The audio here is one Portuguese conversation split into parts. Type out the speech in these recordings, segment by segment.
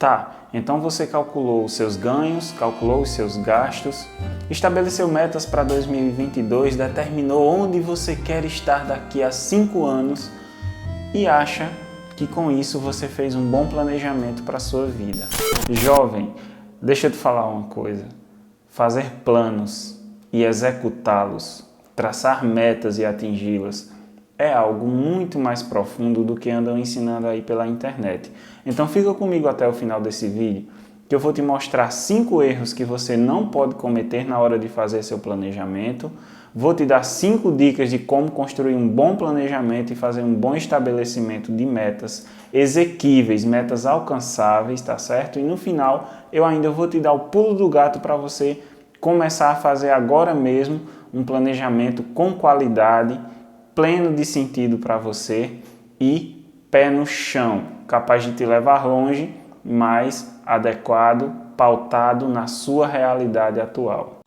Tá, então você calculou os seus ganhos, calculou os seus gastos, estabeleceu metas para 2022, determinou onde você quer estar daqui a 5 anos e acha que com isso você fez um bom planejamento para a sua vida. Jovem, deixa eu te falar uma coisa. Fazer planos e executá-los, traçar metas e atingi-las, é algo muito mais profundo do que andam ensinando aí pela internet. Então fica comigo até o final desse vídeo, que eu vou te mostrar 5 erros que você não pode cometer na hora de fazer seu planejamento. Vou te dar 5 dicas de como construir um bom planejamento e fazer um bom estabelecimento de metas exequíveis, metas alcançáveis, tá certo? E no final eu ainda vou te dar o pulo do gato para você começar a fazer agora mesmo um planejamento com qualidade, pleno de sentido para você e pé no chão, capaz de te levar longe, mas adequado, pautado na sua realidade atual.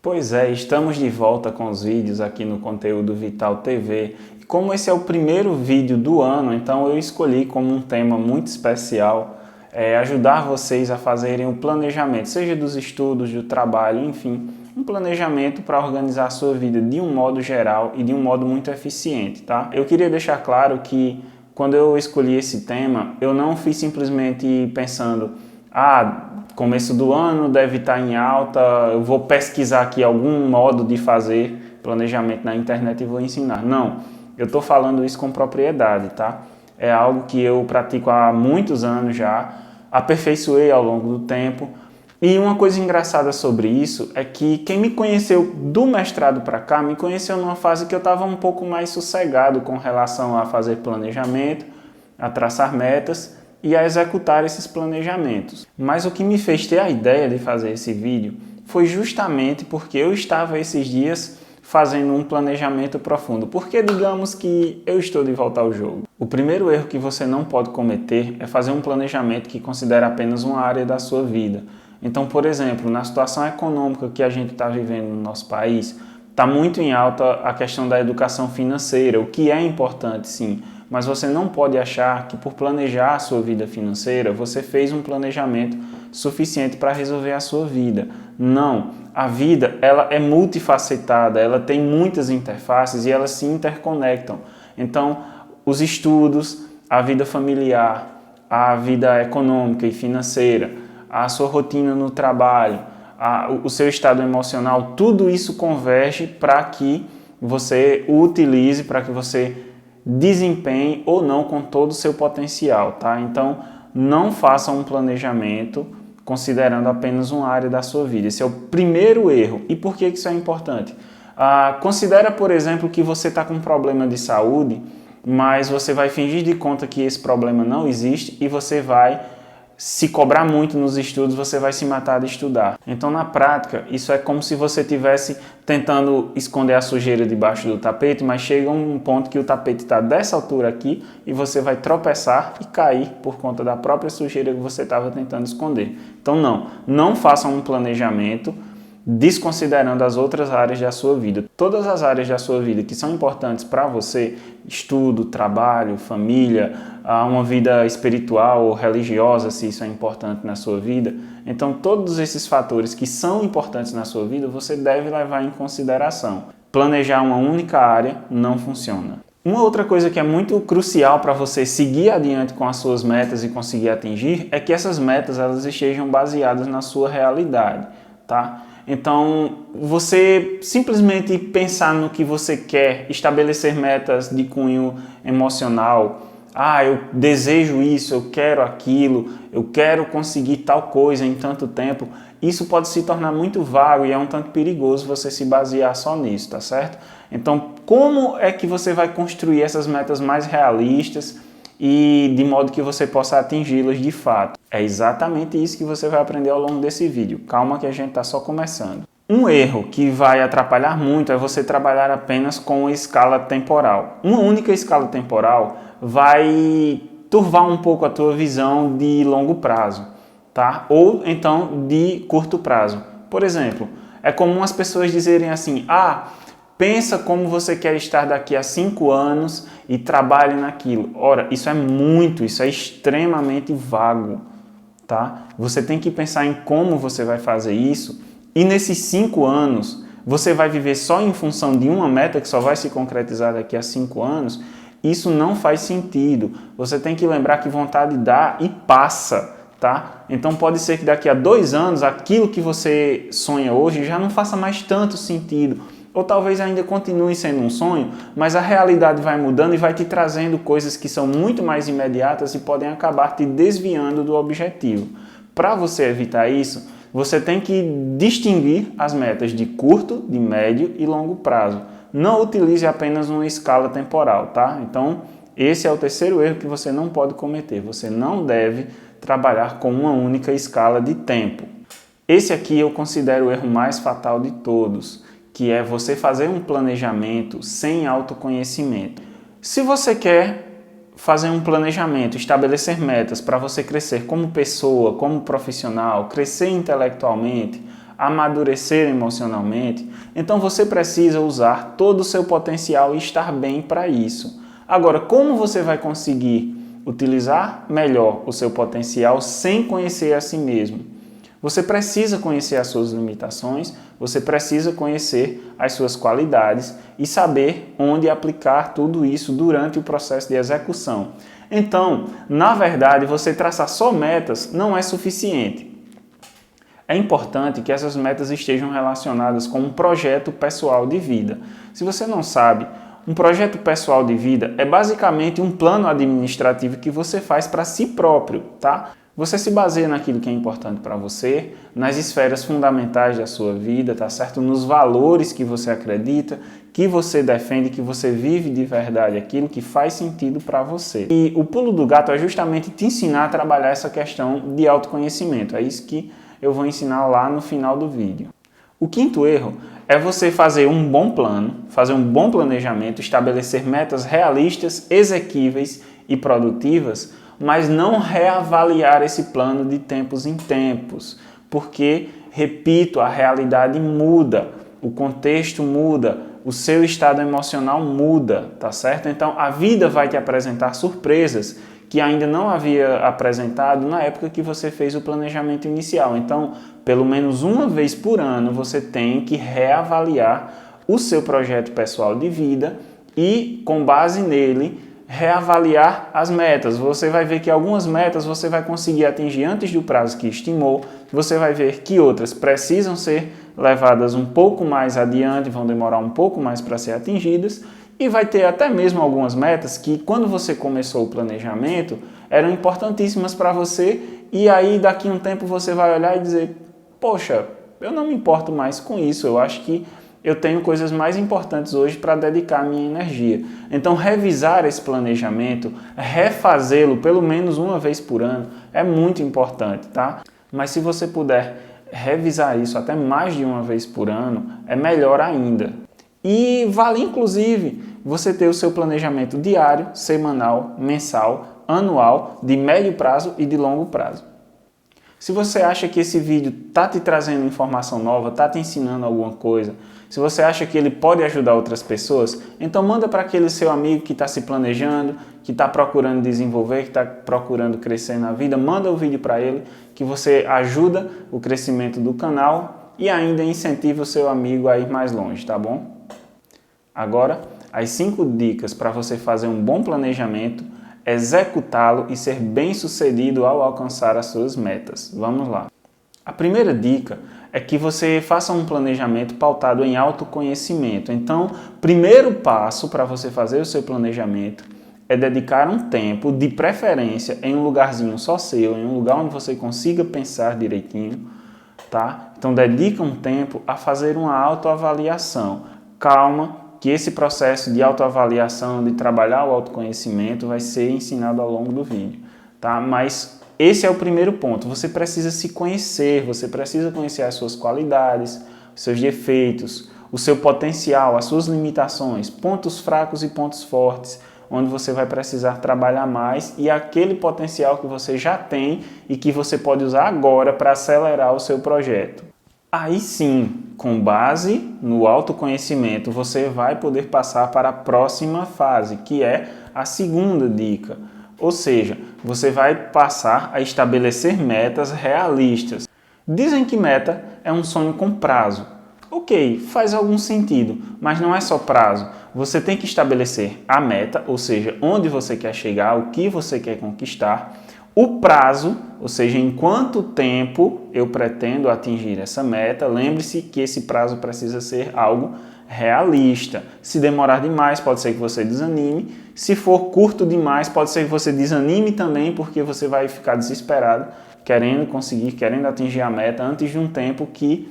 Pois é, estamos de volta com os vídeos aqui no Conteúdo Vital TV. E como esse é o primeiro vídeo do ano, então eu escolhi como um tema muito especial ajudar vocês a fazerem um planejamento, seja dos estudos, do trabalho, enfim, um planejamento para organizar a sua vida de um modo geral e de um modo muito eficiente, tá? Eu queria deixar claro que quando eu escolhi esse tema, eu não fiz simplesmente pensando, começo do ano deve estar em alta, eu vou pesquisar aqui algum modo de fazer planejamento na internet e vou ensinar. Não, eu estou falando isso com propriedade, tá? É algo que eu pratico há muitos anos já, aperfeiçoei ao longo do tempo. E uma coisa engraçada sobre isso é que quem me conheceu do mestrado para cá, me conheceu numa fase que eu estava um pouco mais sossegado com relação a fazer planejamento, a traçar metas e a executar esses planejamentos. Mas o que me fez ter a ideia de fazer esse vídeo foi justamente porque eu estava esses dias fazendo um planejamento profundo. Porque digamos que eu estou de volta ao jogo. O primeiro erro que você não pode cometer é fazer um planejamento que considera apenas uma área da sua vida. Então, por exemplo, na situação econômica que a gente está vivendo no nosso país, está muito em alta a questão da educação financeira, o que é importante sim, mas você não pode achar que por planejar a sua vida financeira, você fez um planejamento suficiente para resolver a sua vida. Não, a vida ela é multifacetada, ela tem muitas interfaces e elas se interconectam. Então, os estudos, a vida familiar, a vida econômica e financeira, a sua rotina no trabalho, o seu estado emocional, tudo isso converge para que você o utilize, para que você desempenhe ou não com todo o seu potencial, tá? Então, não faça um planejamento considerando apenas uma área da sua vida. Esse é o primeiro erro. E por que isso é importante? Considera, por exemplo, que você está com um problema de saúde, mas você vai fingir de conta que esse problema não existe e você vai se cobrar muito nos estudos, você vai se matar de estudar. Então, na prática, isso é como se você estivesse tentando esconder a sujeira debaixo do tapete, mas chega um ponto que o tapete está dessa altura aqui e você vai tropeçar e cair por conta da própria sujeira que você estava tentando esconder. Então, não façam um planejamento desconsiderando as outras áreas da sua vida. Todas as áreas da sua vida que são importantes para você, estudo, trabalho, família, uma vida espiritual ou religiosa, se isso é importante na sua vida. Então, todos esses fatores que são importantes na sua vida, você deve levar em consideração. Planejar uma única área não funciona. Uma outra coisa que é muito crucial para você seguir adiante com as suas metas e conseguir atingir é que essas metas elas estejam baseadas na sua realidade, tá? Então, você simplesmente pensar no que você quer, estabelecer metas de cunho emocional. Eu desejo isso, eu quero aquilo, eu quero conseguir tal coisa em tanto tempo. Isso pode se tornar muito vago e é um tanto perigoso você se basear só nisso, tá certo? Então, como é que você vai construir essas metas mais realistas e de modo que você possa atingi-las de fato? É exatamente isso que você vai aprender ao longo desse vídeo. Calma que a gente está só começando. Um erro que vai atrapalhar muito é você trabalhar apenas com escala temporal. Uma única escala temporal vai turvar um pouco a tua visão de longo prazo, tá? Ou então de curto prazo. Por exemplo, é comum as pessoas dizerem assim, pensa como você quer estar daqui a 5 anos e trabalhe naquilo. Ora, isso é extremamente vago, tá? Você tem que pensar em como você vai fazer isso e nesses 5 anos você vai viver só em função de uma meta que só vai se concretizar daqui a 5 anos. Isso não faz sentido. Você tem que lembrar que vontade dá e passa, tá? Então pode ser que daqui a 2 anos aquilo que você sonha hoje já não faça mais tanto sentido. Ou talvez ainda continue sendo um sonho, mas a realidade vai mudando e vai te trazendo coisas que são muito mais imediatas e podem acabar te desviando do objetivo. Para você evitar isso, você tem que distinguir as metas de curto, de médio e longo prazo. Não utilize apenas uma escala temporal, tá? Então, esse é o terceiro erro que você não pode cometer. Você não deve trabalhar com uma única escala de tempo. Esse aqui eu considero o erro mais fatal de todos, que é você fazer um planejamento sem autoconhecimento. Se você quer fazer um planejamento, estabelecer metas para você crescer como pessoa, como profissional, crescer intelectualmente, amadurecer emocionalmente, então você precisa usar todo o seu potencial e estar bem para isso. Agora, como você vai conseguir utilizar melhor o seu potencial sem conhecer a si mesmo? Você precisa conhecer as suas limitações, você precisa conhecer as suas qualidades e saber onde aplicar tudo isso durante o processo de execução. Então, na verdade, você traçar só metas não é suficiente. É importante que essas metas estejam relacionadas com um projeto pessoal de vida. Se você não sabe, um projeto pessoal de vida é basicamente um plano administrativo que você faz para si próprio, tá? Você se baseia naquilo que é importante para você, nas esferas fundamentais da sua vida, tá certo? Nos valores que você acredita, que você defende, que você vive de verdade, aquilo que faz sentido para você. E o pulo do gato é justamente te ensinar a trabalhar essa questão de autoconhecimento. É isso que eu vou ensinar lá no final do vídeo. O quinto erro é você fazer um bom plano, fazer um bom planejamento, estabelecer metas realistas, exequíveis e produtivas, mas não reavaliar esse plano de tempos em tempos, porque, repito, a realidade muda, o contexto muda, o seu estado emocional muda, tá certo? Então a vida vai te apresentar surpresas que ainda não havia apresentado na época que você fez o planejamento inicial. Então, pelo menos uma vez por ano, você tem que reavaliar o seu projeto pessoal de vida e, com base nele, reavaliar as metas. Você vai ver que algumas metas você vai conseguir atingir antes do prazo que estimou, você vai ver que outras precisam ser levadas um pouco mais adiante, vão demorar um pouco mais para ser atingidas, e vai ter até mesmo algumas metas que, quando você começou o planejamento, eram importantíssimas para você, e aí daqui a um tempo você vai olhar e dizer, poxa, eu não me importo mais com isso, eu acho que eu tenho coisas mais importantes hoje para dedicar a minha energia. Então, revisar esse planejamento, refazê-lo pelo menos uma vez por ano é muito importante, tá? Mas se você puder revisar isso até mais de uma vez por ano, é melhor ainda. E vale, inclusive, você ter o seu planejamento diário, semanal, mensal, anual, de médio prazo e de longo prazo. Se você acha que esse vídeo está te trazendo informação nova, está te ensinando alguma coisa, se você acha que ele pode ajudar outras pessoas, então manda para aquele seu amigo que está se planejando, que está procurando desenvolver, que está procurando crescer na vida, manda o vídeo para ele, que você ajuda o crescimento do canal e ainda incentiva o seu amigo a ir mais longe, tá bom? Agora, as 5 dicas para você fazer um bom planejamento, executá-lo e ser bem-sucedido ao alcançar as suas metas. Vamos lá. A primeira dica é que você faça um planejamento pautado em autoconhecimento. Então, primeiro passo para você fazer o seu planejamento é dedicar um tempo, de preferência, em um lugarzinho só seu, em um lugar onde você consiga pensar direitinho, tá? Então, dedica um tempo a fazer uma autoavaliação. Calma, que esse processo de autoavaliação, de trabalhar o autoconhecimento, vai ser ensinado ao longo do vídeo, tá? Mas esse é o primeiro ponto. Você precisa se conhecer, você precisa conhecer as suas qualidades, os seus defeitos, o seu potencial, as suas limitações, pontos fracos e pontos fortes, onde você vai precisar trabalhar mais e aquele potencial que você já tem e que você pode usar agora para acelerar o seu projeto. Aí sim, com base no autoconhecimento, você vai poder passar para a próxima fase, que é a segunda dica. Ou seja, você vai passar a estabelecer metas realistas. Dizem que meta é um sonho com prazo. Ok, faz algum sentido, mas não é só prazo. Você tem que estabelecer a meta, ou seja, onde você quer chegar, o que você quer conquistar, o prazo, ou seja, em quanto tempo eu pretendo atingir essa meta. Lembre-se que esse prazo precisa ser algo realista. Se demorar demais, pode ser que você desanime. Se for curto demais, pode ser que você desanime também, porque você vai ficar desesperado, querendo atingir a meta antes de um tempo que,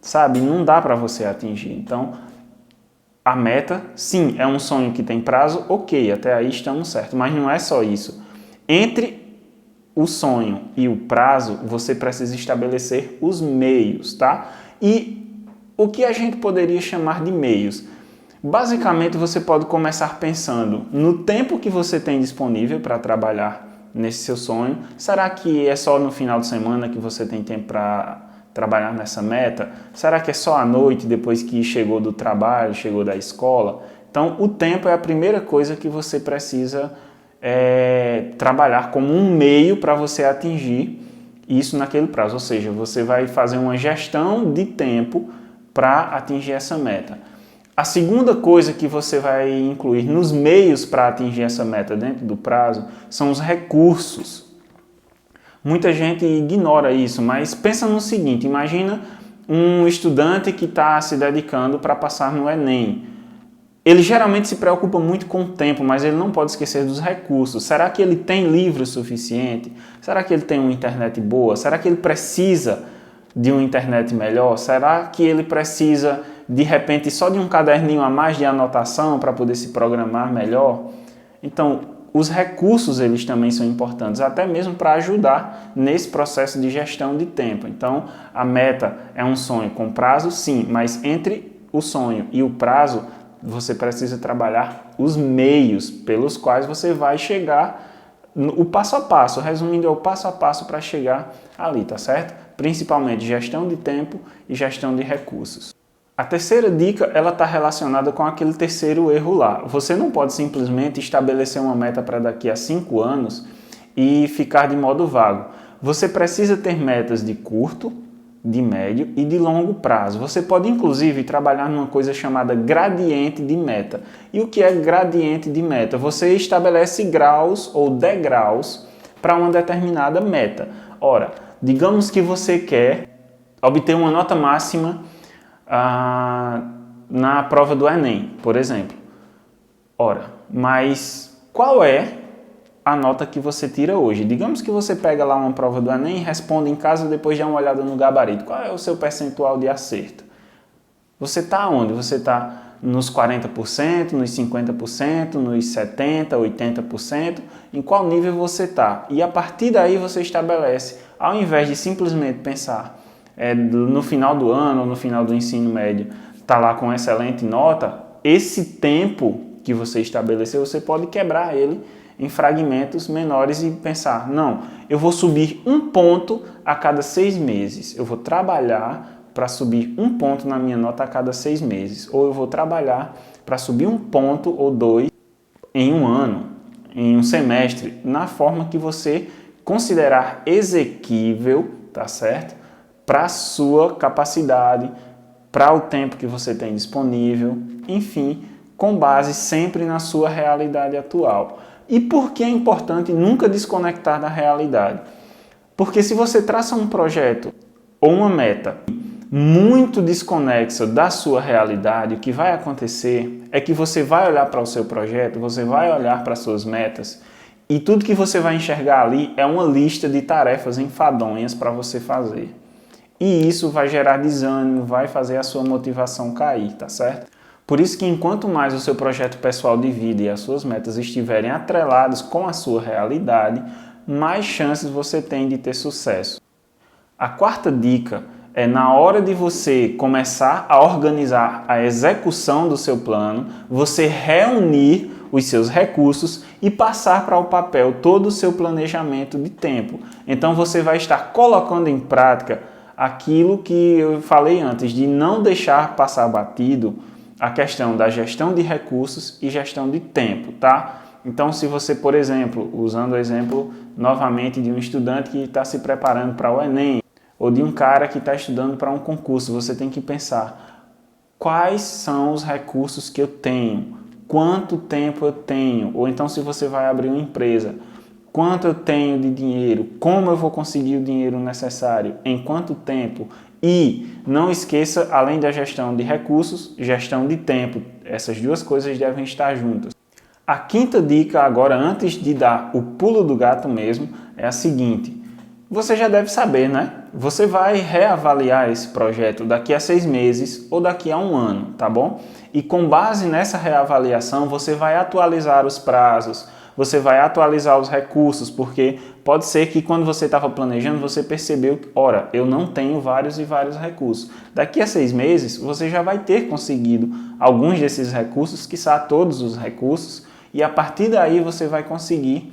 sabe, não dá para você atingir. Então, a meta, sim, é um sonho que tem prazo, ok, até aí estamos certos, mas não é só isso. Entre o sonho e o prazo, você precisa estabelecer os meios, tá? E o que a gente poderia chamar de meios? Basicamente, você pode começar pensando no tempo que você tem disponível para trabalhar nesse seu sonho. Será que é só no final de semana que você tem tempo para trabalhar nessa meta? Será que é só à noite, depois que chegou do trabalho, chegou da escola? Então, o tempo é a primeira coisa que você precisa trabalhar como um meio para você atingir isso naquele prazo. Ou seja, você vai fazer uma gestão de tempo para atingir essa meta. A segunda coisa que você vai incluir nos meios para atingir essa meta dentro do prazo são os recursos. Muita gente ignora isso, mas pensa no seguinte: imagina um estudante que está se dedicando para passar no Enem. Ele geralmente se preocupa muito com o tempo, mas ele não pode esquecer dos recursos. Será que ele tem livro suficiente? Será que ele tem uma internet boa? Será que ele precisa de uma internet melhor? Será que ele precisa, de repente, só de um caderninho a mais de anotação para poder se programar melhor? Então, os recursos eles também são importantes, até mesmo para ajudar nesse processo de gestão de tempo. Então, a meta é um sonho com prazo, sim, mas entre o sonho e o prazo, você precisa trabalhar os meios pelos quais você vai chegar, o passo a passo, resumindo, é o passo a passo para chegar ali, tá certo? Principalmente gestão de tempo e gestão de recursos. A terceira dica, ela está relacionada com aquele terceiro erro lá. Você não pode simplesmente estabelecer uma meta para daqui a 5 anos e ficar de modo vago. Você precisa ter metas de curto, de médio e de longo prazo. Você pode, inclusive, trabalhar numa coisa chamada gradiente de meta. E o que é gradiente de meta? Você estabelece graus ou degraus para uma determinada meta. Ora, digamos que você quer obter uma nota máxima na prova do Enem, por exemplo. Ora, mas qual é a nota que você tira hoje? Digamos que você pega lá uma prova do Enem e responde em casa depois de dar uma olhada no gabarito. Qual é o seu percentual de acerto? Você está onde? Você está nos 40%, nos 50%, nos 70%, 80%? Em qual nível você está? E a partir daí você estabelece, ao invés de simplesmente pensar no final do ano ou no final do ensino médio, está lá com excelente nota, esse tempo que você estabeleceu, você pode quebrar ele em fragmentos menores e pensar, não, eu vou subir 1 ponto a cada 6 meses, eu vou trabalhar para subir 1 ponto na minha nota a cada 6 meses, ou eu vou trabalhar para subir 1 ponto ou 2 em um ano, em um semestre, na forma que você considerar exequível, tá certo? Para a sua capacidade, para o tempo que você tem disponível, enfim, com base sempre na sua realidade atual. E por que é importante nunca desconectar da realidade? Porque se você traça um projeto ou uma meta muito desconexa da sua realidade, o que vai acontecer é que você vai olhar para o seu projeto, você vai olhar para as suas metas e tudo que você vai enxergar ali é uma lista de tarefas enfadonhas para você fazer. E isso vai gerar desânimo, vai fazer a sua motivação cair, tá certo? Por isso que enquanto mais o seu projeto pessoal de vida e as suas metas estiverem atrelados com a sua realidade, mais chances você tem de ter sucesso. A quarta dica é na hora de você começar a organizar a execução do seu plano, você reunir os seus recursos e passar para o papel todo o seu planejamento de tempo. Então você vai estar colocando em prática aquilo que eu falei antes, de não deixar passar batido a questão da gestão de recursos e gestão de tempo, tá? Então, se você, por exemplo, usando o exemplo novamente de um estudante que está se preparando para o Enem, ou de um cara que está estudando para um concurso, você tem que pensar quais são os recursos que eu tenho, quanto tempo eu tenho, ou então se você vai abrir uma empresa, quanto eu tenho de dinheiro, como eu vou conseguir o dinheiro necessário, em quanto tempo. E não esqueça, além da gestão de recursos, gestão de tempo. Essas duas coisas devem estar juntas. A quinta dica agora, antes de dar o pulo do gato mesmo, é a seguinte. Você já deve saber, né? Você vai reavaliar esse projeto daqui a 6 meses ou daqui a 1 ano, tá bom? E com base nessa reavaliação, você vai atualizar os prazos, você vai atualizar os recursos, porque pode ser que quando você estava planejando, você percebeu que, ora, eu não tenho vários e vários recursos. Daqui a 6 meses, você já vai ter conseguido alguns desses recursos, quiçá todos os recursos, e a partir daí você vai conseguir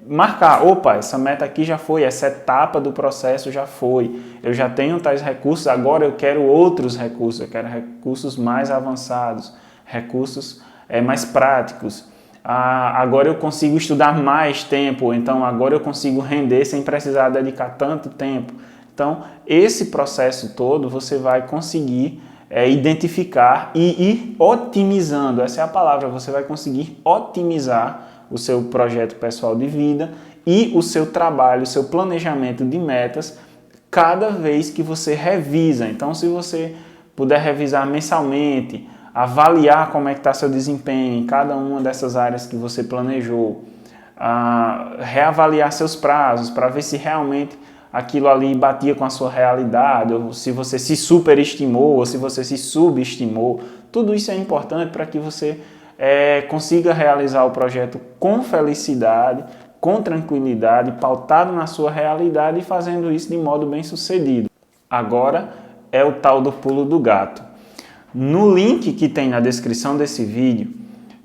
marcar, opa, essa meta aqui já foi, essa etapa do processo já foi, eu já tenho tais recursos, agora eu quero outros recursos, eu quero recursos mais avançados, recursos mais práticos. Agora eu consigo estudar mais tempo, então agora eu consigo render sem precisar dedicar tanto tempo. Então, esse processo todo você vai conseguir identificar e ir otimizando, essa é a palavra, você vai conseguir otimizar o seu projeto pessoal de vida e o seu trabalho, o seu planejamento de metas cada vez que você revisa. Então, se você puder revisar mensalmente, avaliar como é que está seu desempenho em cada uma dessas áreas que você planejou, reavaliar seus prazos para ver se realmente aquilo ali batia com a sua realidade, ou se você se superestimou, ou se você se subestimou. Tudo isso é importante para que você consiga realizar o projeto com felicidade, com tranquilidade, pautado na sua realidade e fazendo isso de modo bem sucedido. Agora é o tal do pulo do gato. No link que tem na descrição desse vídeo,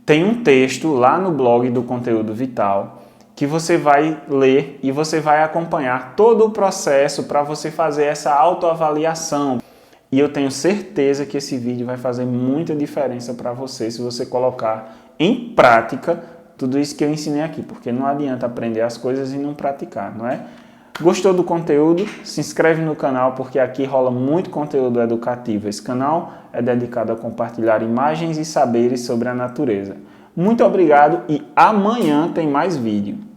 tem um texto lá no blog do Conteúdo Vital que você vai ler e você vai acompanhar todo o processo para você fazer essa autoavaliação. E eu tenho certeza que esse vídeo vai fazer muita diferença para você se você colocar em prática tudo isso que eu ensinei aqui, porque não adianta aprender as coisas e não praticar, não é? Gostou do conteúdo? Se inscreve no canal porque aqui rola muito conteúdo educativo. Esse canal é dedicado a compartilhar imagens e saberes sobre a natureza. Muito obrigado e amanhã tem mais vídeo.